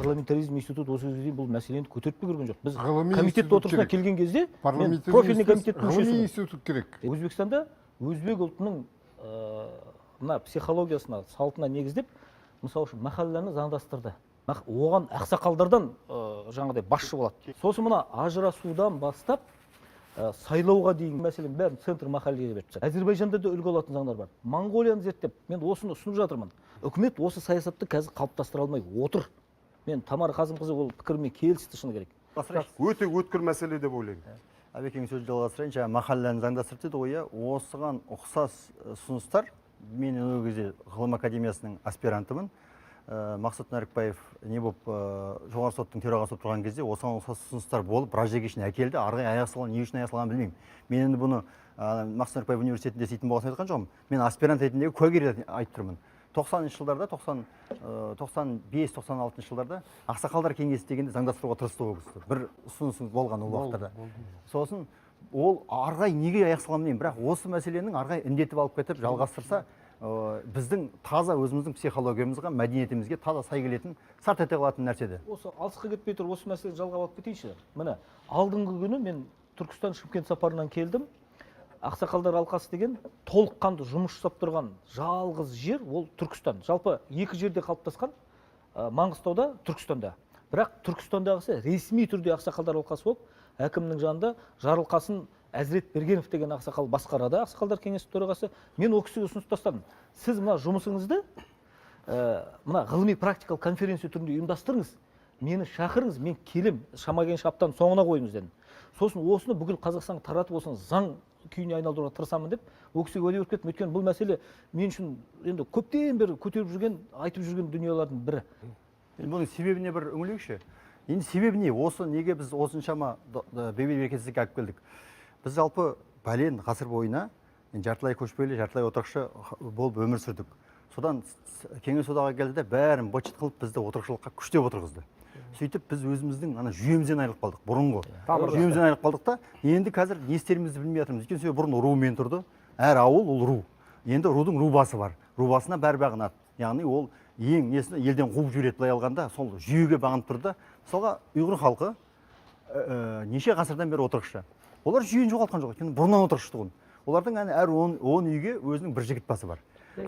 парламентаризм институты осы кезге дейін бұл мәселені көтеріп көрген жоқ. Біз Ғылыми комитет институт отырысына керек. келген кезде мен Парламентаризм профильный институт- комитеттің ғылыми мүшесімін. институт керек. Өзбекстанда өзбек ұлтының мына психологиясына, салтына негіздеп, мысалы үшін махалланы заңдастырды. Оған ақсақалдардан жаңағыдай басшы болады. Сосын мына ажырасудан бастап сайлауға дейін мәселен бәрін центр махаллеге беріп тастады. Әзербайжанда да үлгі алатын заңдар бар. Моңғолияны зерттеп, мен осыны ұсынып жатырмын. Үкімет осы саясатты қазір қалыптастыра алмай отыр. Мен Тамара Қазымқызы ол пікірмен келісті, шыны керек. Өте өткір мәселе деп ойлаймын. Әбекең сөзді жалғастырайын, жаңа махалланы заңдастырды деді ғой, осыған ұқсас ұсыныстар, мен ол кезде ғылым академиясының аспирантымын. Мақсат Нәрікбаев не болып жоғары соттың төрағасы болып тұрған кезде осыған ұқсас ұсыныстар болып, біраз жерге шейін әкелді. Арғы аяқ салған, не үшін аяқ салғанын білмеймін. Мен енді бұны Мақсат Нәрікбаев университетінде істейтін болғасын айтқан жоқпын. Мен аспирант ретіндегі куәгер айтып тұрмын. 90-шы жылдарда, 95-96 жылдарда ақсақалдар кеңесі дегенде заңдастыруға тырысты ол кісі. Бір ұсыныс болған ол уақыттарда. Сосын ол арғай неге аяқ салғанын білмеймін, бірақ осы мәселенің арғай індетіп алып кетіп жалғастырса, біздің таза өзіміздің психологиямызға, мәдениетімізге таза сай келетін, сарт ете қалатын нәрседе. Осы алысқа кетпей тұр, осы мәселені жалғап алып кетейінші. Міне, алдыңғы күні мен Түркістан Шымкент сапарынан келдім. Ақсақалдар алқасы деген толыққанды жұмыс жасап тұрған жалғыз жер ол Түркістан. Жалпы екі жерде қалыптасқан, Маңғыстауда, Түркістанда. Бірақ Түркістандағысы ресми түрде ақсақалдар алқасы болып, әкімнің жанында Жарылқасын Әзірет Бергенов деген ақсақал басқарады, ақсақалдар кеңесі төрағасы. Мен ол кісіге ұсыныс тастадым. Сіз мына жұмысыңызды мына ғылыми практикалық конференция түрінде ұйымдастырыңыз. Мені шақырыңыз, мен келем, шамаген шаптан соңына қойыңыз дедім. Сосын осыны бүкіл Қазақстанға таратып осыны заң күйіне айналдыруға тырысамын деп, ол кісіге уәде беріп кеттім. Өйткені бұл мәселе мен үшін енді көптен бері көтеріп жүрген, айтып жүрген дүниелердің бірі. Бұның себебіне бір үңілейікші. Енді себебі не? Осы неге біз осыншама берекетсіздікке алып келдік? Біз жалпы бәлен ғасыр бойына жартылай көшпелі, жартылай отырықшы болып өмір сүрдік. Содан кеңес одағы келді де бәрін быт-шыт қылып бізді отырықшылыққа күштеп отырғызды. Сөйтіп біз өзіміздің жүйемізден айырылып қалдық. Бұрынғы жүйемізден айырылып қалдық та, енді қазір не істерімізді білмей жатырмыз. Өйткені себебі бұрын румен тұрды. Әр ауыл ол ру. Енді рудың рубасы бар. Рубасына бәрі бағынады. Яғни ол ең несін елден қуып жібереді, былай алғанда сол жүйеге бағынып тұрды. Мысалға ұйғыр халқы неше ғасырдан бері отырықшы. Олар жүйені жоғалтқан жоқ. Өйткені бұрыннан отырықшы тұғын. Олардың әр 10 үйге өзінің бір жігіт басы бар.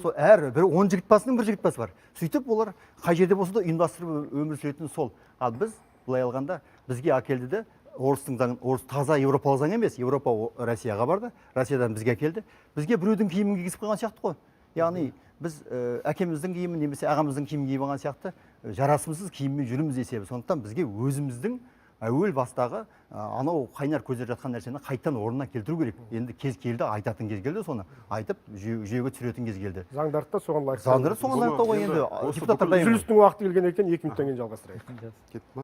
Сол әр 10 жігіт басының бір жігіт басы бар. Сөйтіп олар қай жерде болса да ұйымдастырып өмір сүретіні сол. Ал біз былай алғанда бізге әкелді де орыстың заңын, орыс таза еуропалық заң емес, Еуропа Россияға барды, Россиядан бізге әкелді. Бізге біреудің киімін кигізіп қойған сияқты ғой. Яғни біз әкеміздің киімін немесе ағамыздың киімін киіп алған сияқты жарасымсыз киіммен жүрміз есебі. Сондықтан бізге өзіміздің әуел бастағы анау қайнар көздер жатқан нәрсені қайтадан орнына келтіру керек. Енді кез келді, айтатын кез келді, соны айтып жүйеге түсіретін кез келді. Заңдарды да соған лайық. Заңдарды соған лайық қой енді. Депутаттар дайын. Үзілістің уақыты келген екен 2 минуттан кейін жалғастырайық.